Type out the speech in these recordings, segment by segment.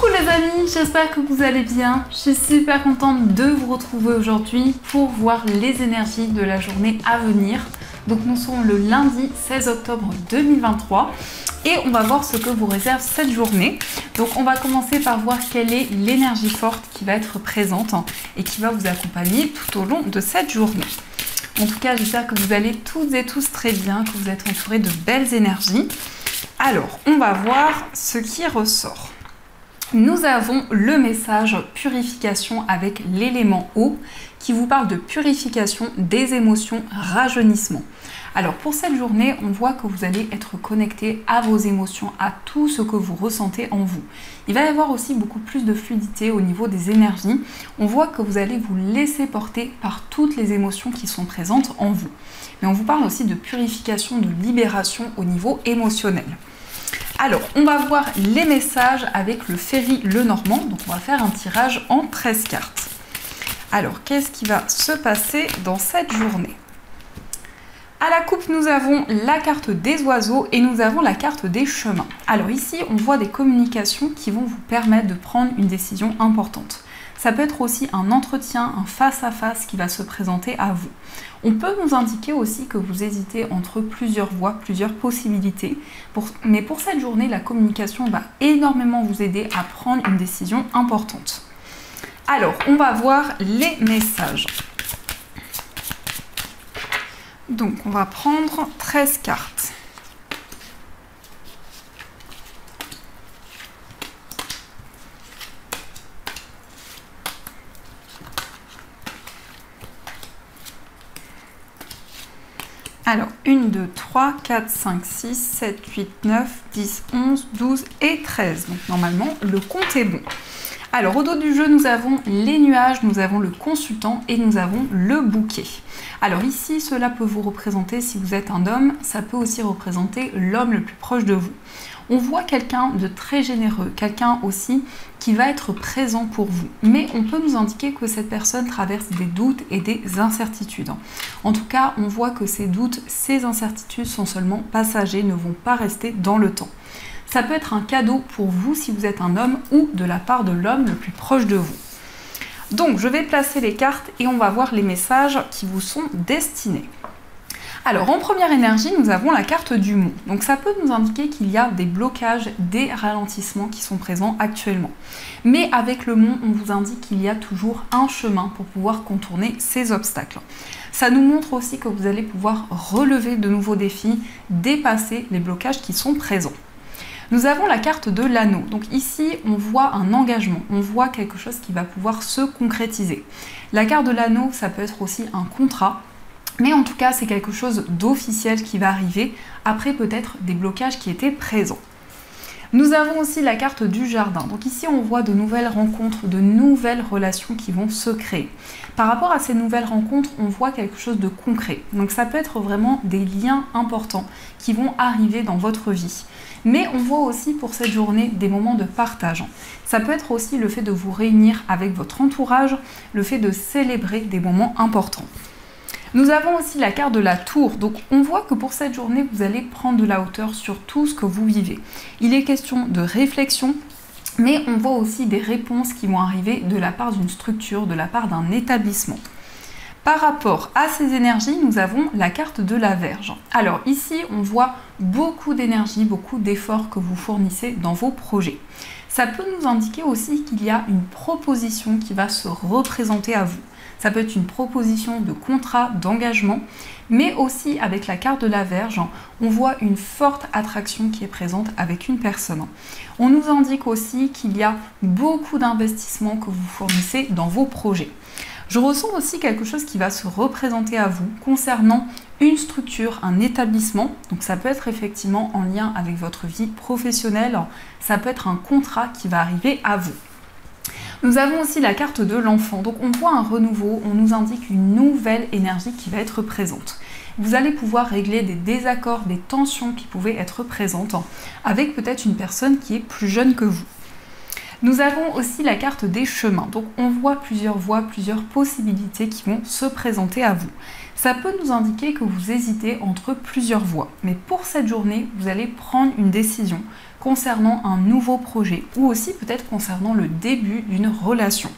Coucou les amis, j'espère que vous allez bien. Je suis super contente de vous retrouver aujourd'hui pour voir les énergies de la journée à venir. Donc nous sommes le lundi 16 octobre 2023 et on va voir ce que vous réserve cette journée. Donc on va commencer par voir quelle est l'énergie forte qui va être présente et qui va vous accompagner tout au long de cette journée. En tout cas, j'espère que vous allez toutes et tous très bien, que vous êtes entourés de belles énergies. Alors, on va voir ce qui ressort. Nous avons le message purification avec l'élément eau qui vous parle de purification des émotions, rajeunissement. Alors pour cette journée, on voit que vous allez être connecté à vos émotions, à tout ce que vous ressentez en vous. Il va y avoir aussi beaucoup plus de fluidité au niveau des énergies. On voit que vous allez vous laisser porter par toutes les émotions qui sont présentes en vous. Mais on vous parle aussi de purification, de libération au niveau émotionnel. Alors, on va voir les messages avec le Ferry Lenormand. Donc, on va faire un tirage en 13 cartes. Alors, qu'est-ce qui va se passer dans cette journée? À la coupe, nous avons la carte des oiseaux et nous avons la carte des chemins. Alors ici, on voit des communications qui vont vous permettre de prendre une décision importante. Ça peut être aussi un entretien, un face-à-face qui va se présenter à vous. On peut nous indiquer aussi que vous hésitez entre plusieurs voies, plusieurs possibilités. Mais pour cette journée, la communication va énormément vous aider à prendre une décision importante. Alors, on va voir les messages. Donc, on va prendre 13 cartes. Alors, 1, 2, 3, 4, 5, 6, 7, 8, 9, 10, 11, 12 et 13. Donc, normalement, le compte est bon. Alors, au dos du jeu, nous avons les nuages, nous avons le consultant et nous avons le bouquet. Alors ici, cela peut vous représenter, si vous êtes un homme, ça peut aussi représenter l'homme le plus proche de vous. On voit quelqu'un de très généreux, quelqu'un aussi qui va être présent pour vous. Mais on peut nous indiquer que cette personne traverse des doutes et des incertitudes. En tout cas, on voit que ces doutes, ces incertitudes sont seulement passagers, ne vont pas rester dans le temps. Ça peut être un cadeau pour vous si vous êtes un homme ou de la part de l'homme le plus proche de vous. Donc, je vais placer les cartes et on va voir les messages qui vous sont destinés. Alors, en première énergie, nous avons la carte du mont. Donc, ça peut nous indiquer qu'il y a des blocages, des ralentissements qui sont présents actuellement. Mais avec le mont, on vous indique qu'il y a toujours un chemin pour pouvoir contourner ces obstacles. Ça nous montre aussi que vous allez pouvoir relever de nouveaux défis, dépasser les blocages qui sont présents. Nous avons la carte de l'anneau. Donc ici, on voit un engagement, on voit quelque chose qui va pouvoir se concrétiser. La carte de l'anneau, ça peut être aussi un contrat, mais en tout cas, c'est quelque chose d'officiel qui va arriver après peut-être des blocages qui étaient présents. Nous avons aussi la carte du jardin. Donc ici, on voit de nouvelles rencontres, de nouvelles relations qui vont se créer. Par rapport à ces nouvelles rencontres, on voit quelque chose de concret. Donc ça peut être vraiment des liens importants qui vont arriver dans votre vie. Mais on voit aussi pour cette journée des moments de partage. Ça peut être aussi le fait de vous réunir avec votre entourage, le fait de célébrer des moments importants. Nous avons aussi la carte de la tour, donc on voit que pour cette journée, vous allez prendre de la hauteur sur tout ce que vous vivez. Il est question de réflexion, mais on voit aussi des réponses qui vont arriver de la part d'une structure, de la part d'un établissement. Par rapport à ces énergies, nous avons la carte de la Vierge. Alors ici, on voit beaucoup d'énergie, beaucoup d'efforts que vous fournissez dans vos projets. Ça peut nous indiquer aussi qu'il y a une proposition qui va se représenter à vous. Ça peut être une proposition de contrat, d'engagement, mais aussi avec la carte de la Vierge, on voit une forte attraction qui est présente avec une personne. On nous indique aussi qu'il y a beaucoup d'investissements que vous fournissez dans vos projets. Je ressens aussi quelque chose qui va se représenter à vous concernant une structure, un établissement. Donc ça peut être effectivement en lien avec votre vie professionnelle, ça peut être un contrat qui va arriver à vous. Nous avons aussi la carte de l'enfant, donc on voit un renouveau, on nous indique une nouvelle énergie qui va être présente. Vous allez pouvoir régler des désaccords, des tensions qui pouvaient être présentes avec peut-être une personne qui est plus jeune que vous. Nous avons aussi la carte des chemins. Donc on voit plusieurs voies, plusieurs possibilités qui vont se présenter à vous. Ça peut nous indiquer que vous hésitez entre plusieurs voies. Mais pour cette journée, vous allez prendre une décision concernant un nouveau projet ou aussi peut-être concernant le début d'une relation.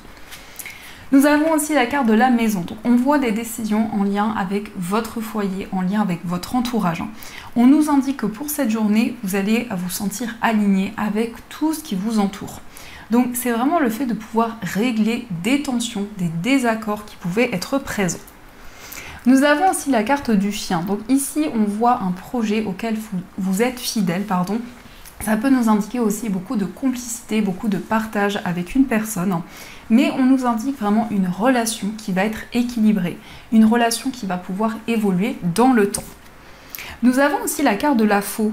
Nous avons aussi la carte de la maison. Donc on voit des décisions en lien avec votre foyer, en lien avec votre entourage. On nous indique que pour cette journée, vous allez vous sentir aligné avec tout ce qui vous entoure. Donc c'est vraiment le fait de pouvoir régler des tensions, des désaccords qui pouvaient être présents. Nous avons aussi la carte du chien. Donc ici, on voit un projet auquel vous êtes fidèle, pardon. Ça peut nous indiquer aussi beaucoup de complicité, beaucoup de partage avec une personne. Mais on nous indique vraiment une relation qui va être équilibrée, une relation qui va pouvoir évoluer dans le temps. Nous avons aussi la carte de la faux.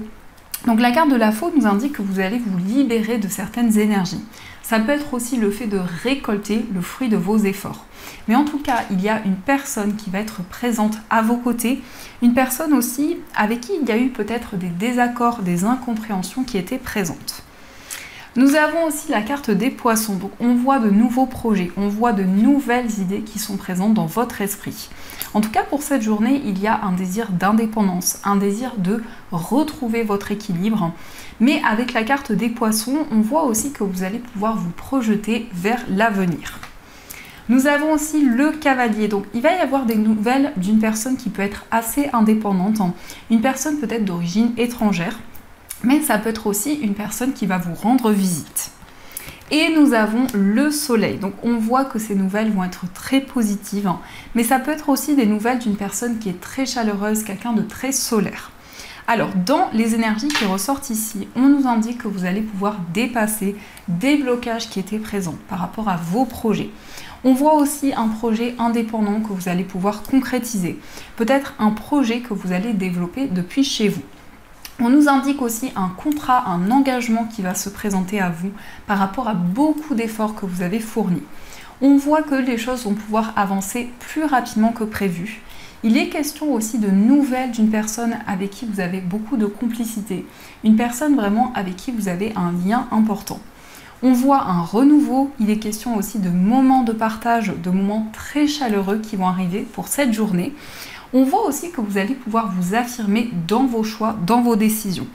Donc la carte de la faux nous indique que vous allez vous libérer de certaines énergies. Ça peut être aussi le fait de récolter le fruit de vos efforts. Mais en tout cas, il y a une personne qui va être présente à vos côtés, une personne aussi avec qui il y a eu peut-être des désaccords, des incompréhensions qui étaient présentes. Nous avons aussi la carte des poissons, donc on voit de nouveaux projets, on voit de nouvelles idées qui sont présentes dans votre esprit. En tout cas, pour cette journée, il y a un désir d'indépendance, un désir de retrouver votre équilibre. Mais avec la carte des poissons, on voit aussi que vous allez pouvoir vous projeter vers l'avenir. Nous avons aussi le cavalier, donc il va y avoir des nouvelles d'une personne qui peut être assez indépendante, une personne peut-être d'origine étrangère, mais ça peut être aussi une personne qui va vous rendre visite. Et nous avons le soleil, donc on voit que ces nouvelles vont être très positives, mais ça peut être aussi des nouvelles d'une personne qui est très chaleureuse, quelqu'un de très solaire. Alors, dans les énergies qui ressortent ici, on nous indique que vous allez pouvoir dépasser des blocages qui étaient présents par rapport à vos projets. On voit aussi un projet indépendant que vous allez pouvoir concrétiser. Peut-être un projet que vous allez développer depuis chez vous. On nous indique aussi un contrat, un engagement qui va se présenter à vous par rapport à beaucoup d'efforts que vous avez fournis. On voit que les choses vont pouvoir avancer plus rapidement que prévu. Il est question aussi de nouvelles d'une personne avec qui vous avez beaucoup de complicité, une personne vraiment avec qui vous avez un lien important. On voit un renouveau, il est question aussi de moments de partage, de moments très chaleureux qui vont arriver pour cette journée. On voit aussi que vous allez pouvoir vous affirmer dans vos choix, dans vos décisions.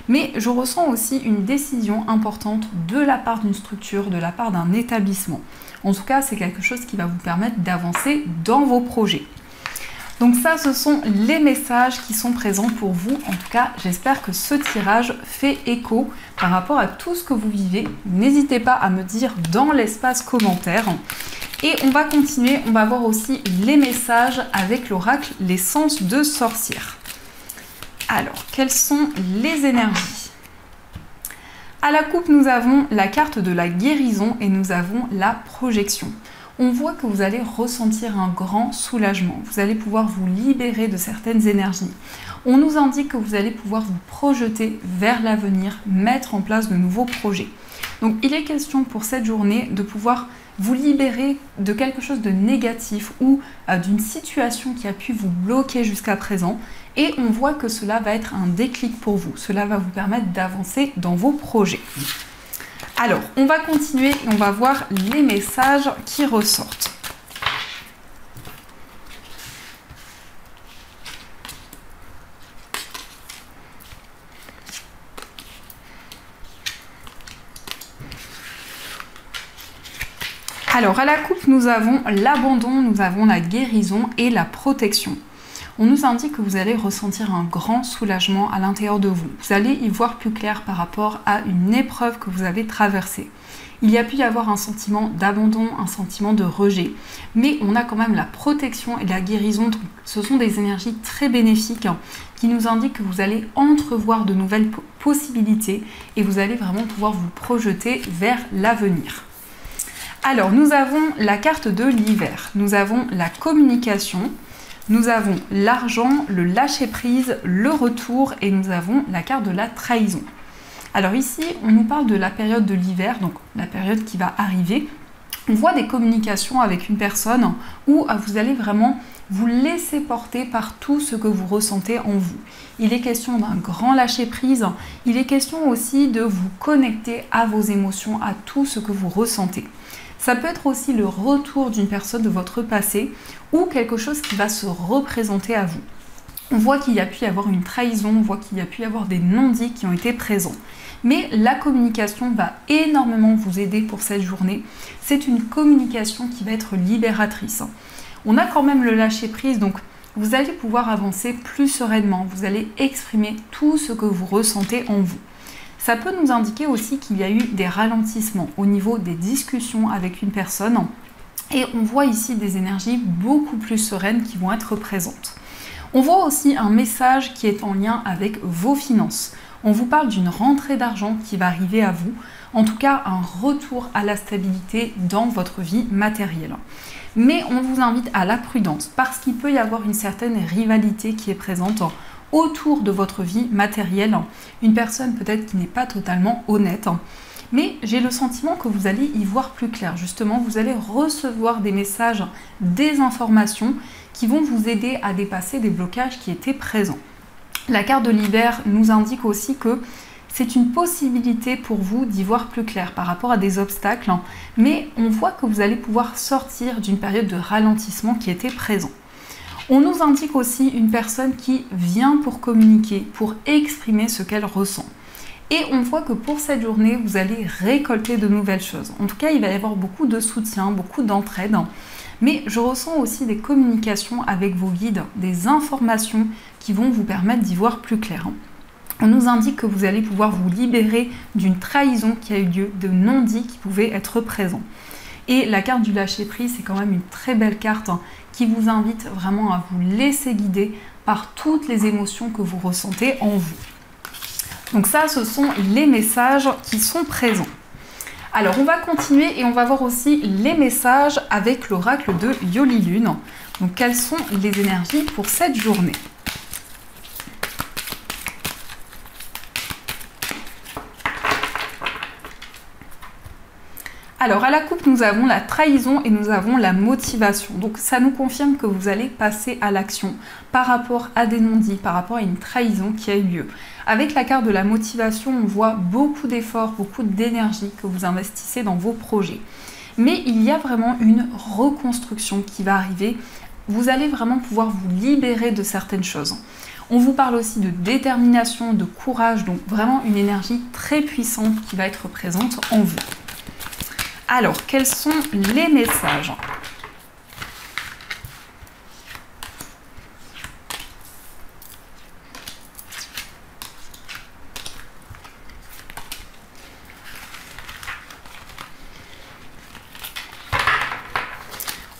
Mais je ressens aussi une décision importante de la part d'une structure, de la part d'un établissement. En tout cas, c'est quelque chose qui va vous permettre d'avancer dans vos projets. Donc ça, ce sont les messages qui sont présents pour vous. En tout cas, j'espère que ce tirage fait écho par rapport à tout ce que vous vivez. N'hésitez pas à me dire dans l'espace commentaire. Et on va continuer, on va voir aussi les messages avec l'oracle l'essence de sorcière. Alors, quelles sont les énergies? À la coupe, nous avons la carte de la guérison et nous avons la projection. On voit que vous allez ressentir un grand soulagement. Vous allez pouvoir vous libérer de certaines énergies. On nous indique que vous allez pouvoir vous projeter vers l'avenir, mettre en place de nouveaux projets. Donc il est question pour cette journée de pouvoir vous libérer de quelque chose de négatif ou d'une situation qui a pu vous bloquer jusqu'à présent. Et on voit que cela va être un déclic pour vous. Cela va vous permettre d'avancer dans vos projets. Alors, on va continuer et on va voir les messages qui ressortent. Alors, à la coupe, nous avons l'abandon, nous avons la guérison et la protection. On nous indique que vous allez ressentir un grand soulagement à l'intérieur de vous. Vous allez y voir plus clair par rapport à une épreuve que vous avez traversée. Il y a pu y avoir un sentiment d'abandon, un sentiment de rejet. Mais on a quand même la protection et la guérison. Donc, ce sont des énergies très bénéfiques qui nous indiquent que vous allez entrevoir de nouvelles possibilités et vous allez vraiment pouvoir vous projeter vers l'avenir. Alors, nous avons la carte de l'hiver. Nous avons la communication. Nous avons l'argent, le lâcher-prise, le retour et nous avons la carte de la trahison. Alors ici, on nous parle de la période de l'hiver, donc la période qui va arriver. On voit des communications avec une personne où vous allez vraiment vous laissez porter par tout ce que vous ressentez en vous. Il est question d'un grand lâcher-prise, il est question aussi de vous connecter à vos émotions, à tout ce que vous ressentez. Ça peut être aussi le retour d'une personne de votre passé ou quelque chose qui va se représenter à vous. On voit qu'il y a pu y avoir une trahison, on voit qu'il y a pu y avoir des non-dits qui ont été présents. Mais la communication va énormément vous aider pour cette journée. C'est une communication qui va être libératrice. On a quand même le lâcher-prise, donc vous allez pouvoir avancer plus sereinement. Vous allez exprimer tout ce que vous ressentez en vous. Ça peut nous indiquer aussi qu'il y a eu des ralentissements au niveau des discussions avec une personne. Et on voit ici des énergies beaucoup plus sereines qui vont être présentes. On voit aussi un message qui est en lien avec vos finances. On vous parle d'une rentrée d'argent qui va arriver à vous, en tout cas un retour à la stabilité dans votre vie matérielle. Mais on vous invite à la prudence parce qu'il peut y avoir une certaine rivalité qui est présente autour de votre vie matérielle. Une personne peut-être qui n'est pas totalement honnête. Mais j'ai le sentiment que vous allez y voir plus clair. Justement, vous allez recevoir des messages, des informations qui vont vous aider à dépasser des blocages qui étaient présents. La carte de l'hiver nous indique aussi que c'est une possibilité pour vous d'y voir plus clair par rapport à des obstacles, mais on voit que vous allez pouvoir sortir d'une période de ralentissement qui était présent. On nous indique aussi une personne qui vient pour communiquer, pour exprimer ce qu'elle ressent. Et on voit que pour cette journée, vous allez récolter de nouvelles choses. En tout cas, il va y avoir beaucoup de soutien, beaucoup d'entraide. Mais je ressens aussi des communications avec vos guides, des informations qui vont vous permettre d'y voir plus clair. On nous indique que vous allez pouvoir vous libérer d'une trahison qui a eu lieu, de non-dits qui pouvaient être présents. Et la carte du lâcher-prise, c'est quand même une très belle carte qui vous invite vraiment à vous laisser guider par toutes les émotions que vous ressentez en vous. Donc ça, ce sont les messages qui sont présents. Alors, on va continuer et on va voir aussi les messages avec l'oracle de Yoli Lune. Donc, quelles sont les énergies pour cette journée ? Alors, à la coupe, nous avons la trahison et nous avons la motivation. Donc, ça nous confirme que vous allez passer à l'action par rapport à des non-dits, par rapport à une trahison qui a eu lieu. Avec la carte de la motivation, on voit beaucoup d'efforts, beaucoup d'énergie que vous investissez dans vos projets. Mais il y a vraiment une reconstruction qui va arriver. Vous allez vraiment pouvoir vous libérer de certaines choses. On vous parle aussi de détermination, de courage, donc vraiment une énergie très puissante qui va être présente en vous. Alors, quels sont les messages ?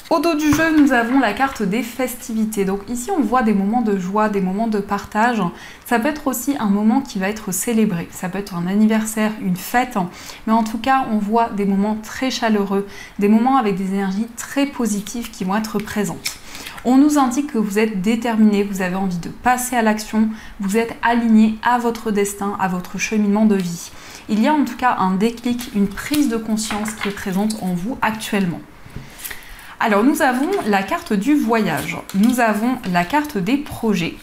Au dos du jeu, nous avons la carte des festivités. Donc ici, on voit des moments de joie, des moments de partage. Ça peut être aussi un moment qui va être célébré. Ça peut être un anniversaire, une fête. Mais en tout cas, on voit des moments très chaleureux, des moments avec des énergies très positives qui vont être présentes. On nous indique que vous êtes déterminé, vous avez envie de passer à l'action, vous êtes aligné à votre destin, à votre cheminement de vie. Il y a en tout cas un déclic, une prise de conscience qui est présente en vous actuellement. Alors nous avons la carte du voyage, nous avons la carte des projets,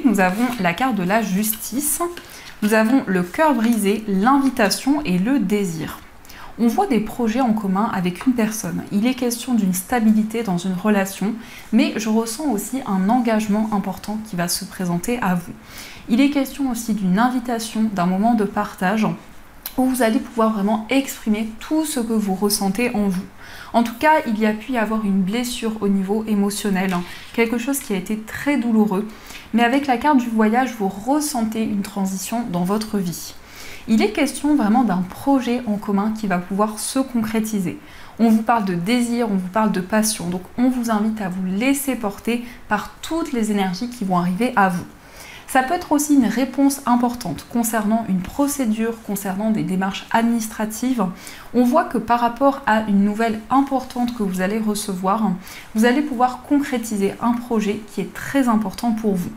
nous avons la carte de la justice, nous avons le cœur brisé, l'invitation et le désir. On voit des projets en commun avec une personne. Il est question d'une stabilité dans une relation, mais je ressens aussi un engagement important qui va se présenter à vous. Il est question aussi d'une invitation, d'un moment de partage, où vous allez pouvoir vraiment exprimer tout ce que vous ressentez en vous. En tout cas, il y a pu y avoir une blessure au niveau émotionnel, quelque chose qui a été très douloureux, mais avec la carte du voyage, vous ressentez une transition dans votre vie. Il est question vraiment d'un projet en commun qui va pouvoir se concrétiser. On vous parle de désir, on vous parle de passion, donc on vous invite à vous laisser porter par toutes les énergies qui vont arriver à vous. Ça peut être aussi une réponse importante concernant une procédure, concernant des démarches administratives. On voit que par rapport à une nouvelle importante que vous allez recevoir, vous allez pouvoir concrétiser un projet qui est très important pour vous.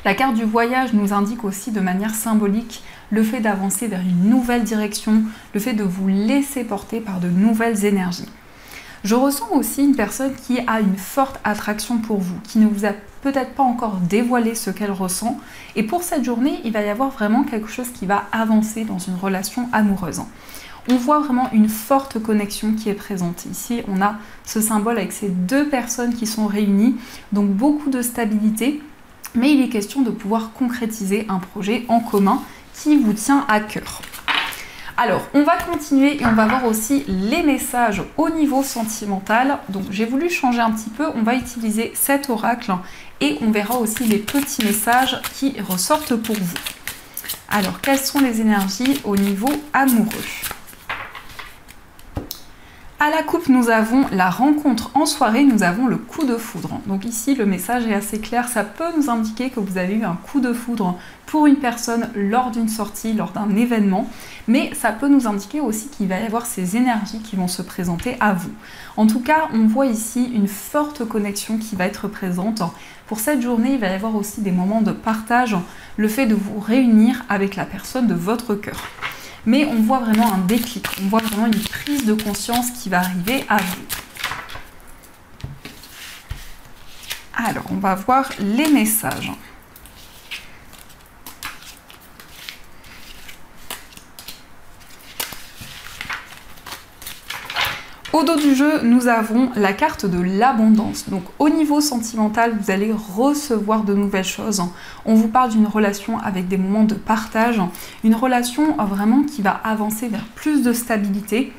La carte du voyage nous indique aussi de manière symbolique le fait d'avancer vers une nouvelle direction, le fait de vous laisser porter par de nouvelles énergies. Je ressens aussi une personne qui a une forte attraction pour vous, qui ne vous a peut-être pas encore dévoilé ce qu'elle ressent. Et pour cette journée, il va y avoir vraiment quelque chose qui va avancer dans une relation amoureuse. On voit vraiment une forte connexion qui est présente. Ici, on a ce symbole avec ces deux personnes qui sont réunies, donc beaucoup de stabilité, mais il est question de pouvoir concrétiser un projet en commun qui vous tient à cœur. Alors, on va continuer et on va voir aussi les messages au niveau sentimental. Donc, j'ai voulu changer un petit peu. On va utiliser cet oracle et on verra aussi les petits messages qui ressortent pour vous. Alors, quelles sont les énergies au niveau amoureux ? À la coupe, nous avons la rencontre en soirée, nous avons le coup de foudre. Donc ici, le message est assez clair. Ça peut nous indiquer que vous avez eu un coup de foudre pour une personne lors d'une sortie, lors d'un événement. Mais ça peut nous indiquer aussi qu'il va y avoir ces énergies qui vont se présenter à vous. En tout cas, on voit ici une forte connexion qui va être présente. Pour cette journée, il va y avoir aussi des moments de partage, le fait de vous réunir avec la personne de votre cœur. Mais on voit vraiment un déclic, on voit vraiment une prise de conscience qui va arriver à vous. Alors, on va voir les messages. Au dos du jeu, nous avons la carte de l'abondance. Donc au niveau sentimental, vous allez recevoir de nouvelles choses. On vous parle d'une relation avec des moments de partage, une relation vraiment qui va avancer vers plus de stabilité.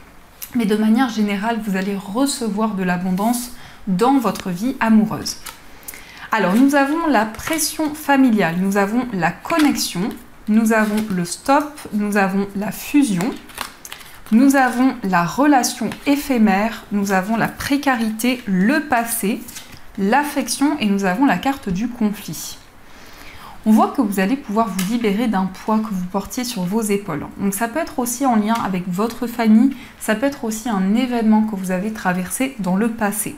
Mais de manière générale, vous allez recevoir de l'abondance dans votre vie amoureuse. Alors nous avons la pression familiale, nous avons la connexion, nous avons le stop, nous avons la fusion. Nous avons la relation éphémère, nous avons la précarité, le passé, l'affection et nous avons la carte du conflit. On voit que vous allez pouvoir vous libérer d'un poids que vous portiez sur vos épaules. Donc ça peut être aussi en lien avec votre famille, ça peut être aussi un événement que vous avez traversé dans le passé.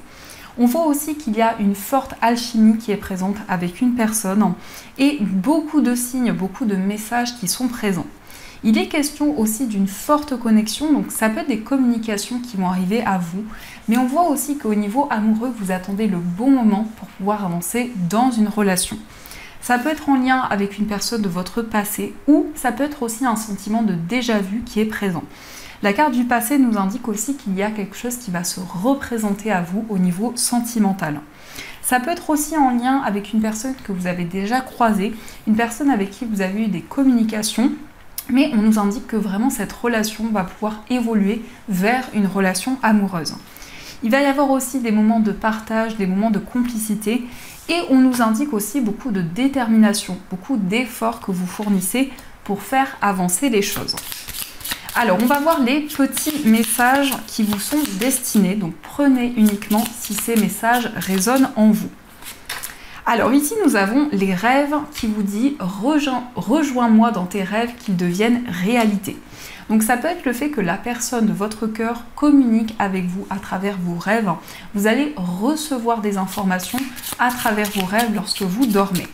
On voit aussi qu'il y a une forte alchimie qui est présente avec une personne et beaucoup de signes, beaucoup de messages qui sont présents. Il est question aussi d'une forte connexion, donc ça peut être des communications qui vont arriver à vous, mais on voit aussi qu'au niveau amoureux, vous attendez le bon moment pour pouvoir avancer dans une relation. Ça peut être en lien avec une personne de votre passé ou ça peut être aussi un sentiment de déjà-vu qui est présent. La carte du passé nous indique aussi qu'il y a quelque chose qui va se représenter à vous au niveau sentimental. Ça peut être aussi en lien avec une personne que vous avez déjà croisée, une personne avec qui vous avez eu des communications, mais on nous indique que vraiment cette relation va pouvoir évoluer vers une relation amoureuse. Il va y avoir aussi des moments de partage, des moments de complicité et on nous indique aussi beaucoup de détermination, beaucoup d'efforts que vous fournissez pour faire avancer les choses. Alors, on va voir les petits messages qui vous sont destinés, donc prenez uniquement si ces messages résonnent en vous. Alors ici, nous avons les rêves qui vous dit « Rejoins-moi dans tes rêves qu'ils deviennent réalité ». Donc ça peut être le fait que la personne de votre cœur communique avec vous à travers vos rêves. Vous allez recevoir des informations à travers vos rêves lorsque vous dormez.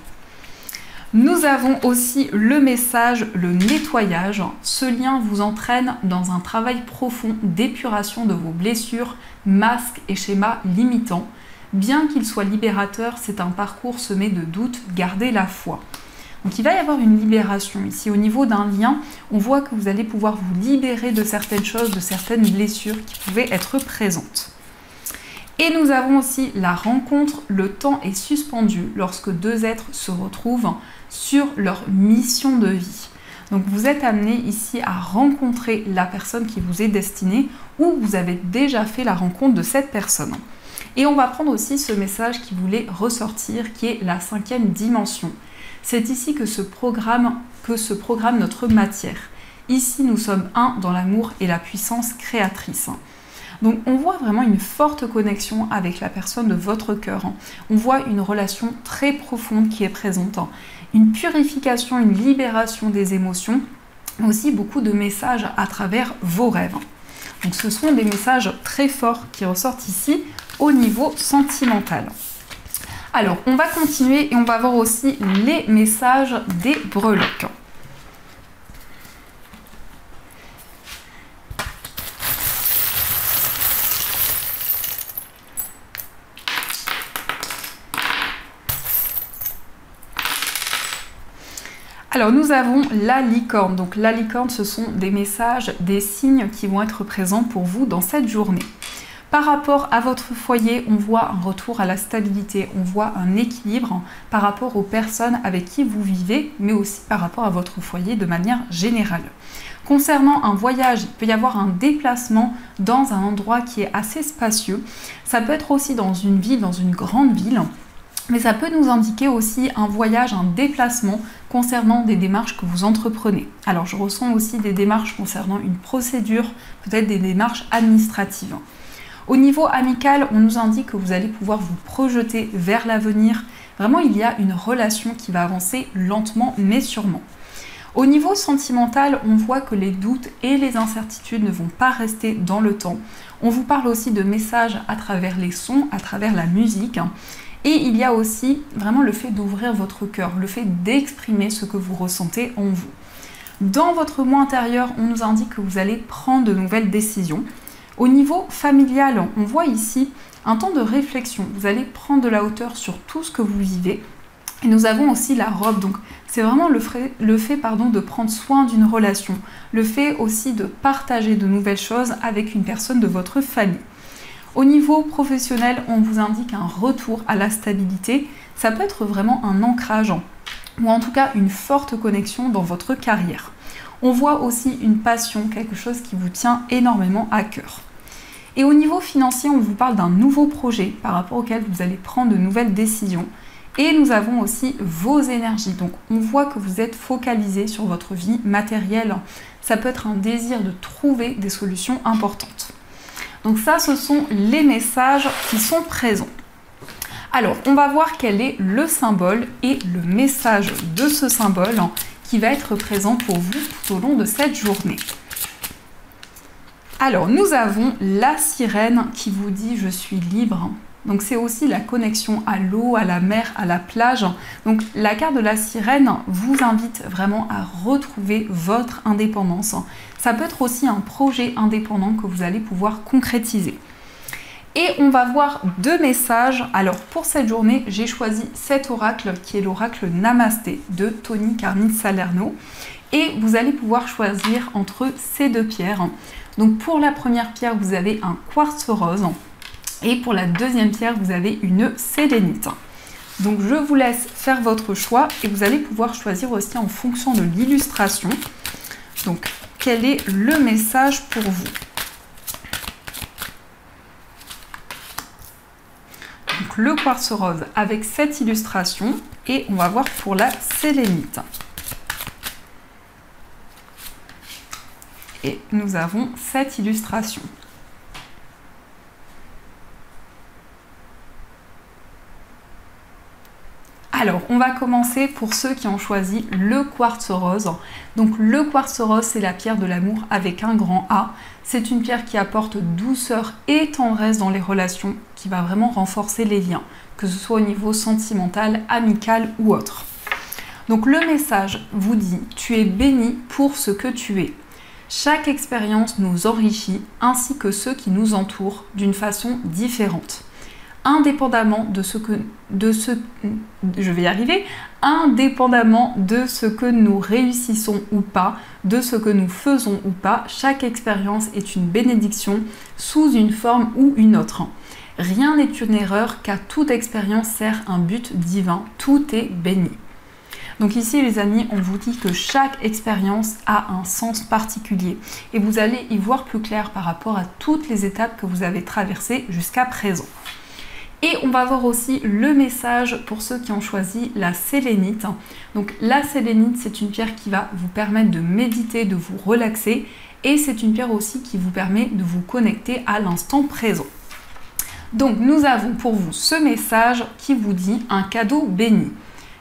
Nous avons aussi le message, le nettoyage. Ce lien vous entraîne dans un travail profond d'épuration de vos blessures, masques et schémas limitants. Bien qu'il soit libérateur, c'est un parcours semé de doutes, gardez la foi. Donc il va y avoir une libération ici. Au niveau d'un lien, on voit que vous allez pouvoir vous libérer de certaines choses, de certaines blessures qui pouvaient être présentes. Et nous avons aussi la rencontre, le temps est suspendu lorsque deux êtres se retrouvent sur leur mission de vie. Donc vous êtes amené ici à rencontrer la personne qui vous est destinée ou vous avez déjà fait la rencontre de cette personne. Et on va prendre aussi ce message qui voulait ressortir, qui est la 5e dimension. C'est ici que se programme notre matière. Ici, nous sommes un dans l'amour et la puissance créatrice. Donc on voit vraiment une forte connexion avec la personne de votre cœur. On voit une relation très profonde qui est présente. Une purification, une libération des émotions, mais aussi beaucoup de messages à travers vos rêves. Donc ce sont des messages très forts qui ressortent ici au niveau sentimental. Alors, on va continuer et on va voir aussi les messages des breloques. Alors nous avons la licorne. Donc la licorne, ce sont des messages, des signes qui vont être présents pour vous dans cette journée. Par rapport à votre foyer, on voit un retour à la stabilité, on voit un équilibre par rapport aux personnes avec qui vous vivez, mais aussi par rapport à votre foyer de manière générale. Concernant un voyage, il peut y avoir un déplacement dans un endroit qui est assez spacieux. Ça peut être aussi dans une ville, dans une grande ville. Mais ça peut nous indiquer aussi un voyage, un déplacement concernant des démarches que vous entreprenez. Alors je ressens aussi des démarches concernant une procédure, peut-être des démarches administratives. Au niveau amical, on nous indique que vous allez pouvoir vous projeter vers l'avenir. Vraiment, il y a une relation qui va avancer lentement mais sûrement. Au niveau sentimental, on voit que les doutes et les incertitudes ne vont pas rester dans le temps. On vous parle aussi de messages à travers les sons, à travers la musique. Et il y a aussi vraiment le fait d'ouvrir votre cœur, le fait d'exprimer ce que vous ressentez en vous. Dans votre moi intérieur, on nous indique que vous allez prendre de nouvelles décisions. Au niveau familial, on voit ici un temps de réflexion. Vous allez prendre de la hauteur sur tout ce que vous vivez. Et nous avons aussi la robe. Donc c'est vraiment le fait de prendre soin d'une relation. Le fait aussi de partager de nouvelles choses avec une personne de votre famille. Au niveau professionnel, on vous indique un retour à la stabilité. Ça peut être vraiment un ancrage ou en tout cas une forte connexion dans votre carrière. On voit aussi une passion, quelque chose qui vous tient énormément à cœur. Et au niveau financier, on vous parle d'un nouveau projet par rapport auquel vous allez prendre de nouvelles décisions. Et nous avons aussi vos énergies. Donc on voit que vous êtes focalisé sur votre vie matérielle. Ça peut être un désir de trouver des solutions importantes. Donc ça, ce sont les messages qui sont présents. Alors, on va voir quel est le symbole et le message de ce symbole qui va être présent pour vous tout au long de cette journée. Alors, nous avons la sirène qui vous dit « je suis libre ». Donc c'est aussi la connexion à l'eau, à la mer, à la plage. Donc la carte de la sirène vous invite vraiment à retrouver votre indépendance. Ça peut être aussi un projet indépendant que vous allez pouvoir concrétiser. Et on va voir deux messages. Alors pour cette journée, j'ai choisi cet oracle qui est l'oracle Namasté de Tony Carmine Salerno. Et vous allez pouvoir choisir entre ces deux pierres. Donc pour la première pierre, vous avez un quartz rose. Et pour la deuxième pierre, vous avez une sélénite. Donc je vous laisse faire votre choix et vous allez pouvoir choisir aussi en fonction de l'illustration. Donc quel est le message pour vous? Donc le quartz rose avec cette illustration et on va voir pour la sélénite. Et nous avons cette illustration. Alors, on va commencer pour ceux qui ont choisi le quartz rose. Donc, le quartz rose, c'est la pierre de l'amour avec un grand A. C'est une pierre qui apporte douceur et tendresse dans les relations, qui va vraiment renforcer les liens, que ce soit au niveau sentimental, amical ou autre. Donc, le message vous dit « Tu es béni pour ce que tu es ». Chaque expérience nous enrichit, ainsi que ceux qui nous entourent, d'une façon différente. Indépendamment de ce que nous réussissons ou pas, de ce que nous faisons ou pas, chaque expérience est une bénédiction sous une forme ou une autre. Rien n'est une erreur car toute expérience sert un but divin, tout est béni. Donc ici les amis, on vous dit que chaque expérience a un sens particulier et vous allez y voir plus clair par rapport à toutes les étapes que vous avez traversées jusqu'à présent. Et on va voir aussi le message pour ceux qui ont choisi la sélénite. Donc la sélénite, c'est une pierre qui va vous permettre de méditer, de vous relaxer. Et c'est une pierre aussi qui vous permet de vous connecter à l'instant présent. Donc nous avons pour vous ce message qui vous dit un cadeau béni.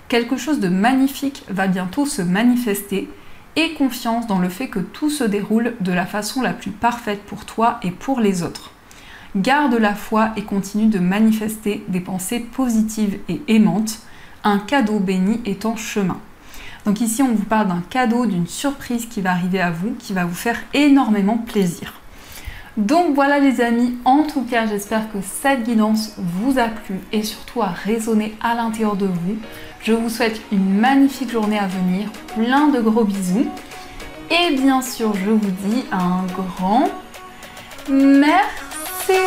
Quelque chose de magnifique va bientôt se manifester. Et confiance dans le fait que tout se déroule de la façon la plus parfaite pour toi et pour les autres. Garde la foi et continue de manifester des pensées positives et aimantes. Un cadeau béni est en chemin. Donc ici, on vous parle d'un cadeau, d'une surprise qui va arriver à vous, qui va vous faire énormément plaisir. Donc voilà les amis, en tout cas, j'espère que cette guidance vous a plu et surtout a résonné à l'intérieur de vous. Je vous souhaite une magnifique journée à venir, plein de gros bisous. Et bien sûr, je vous dis un grand merci.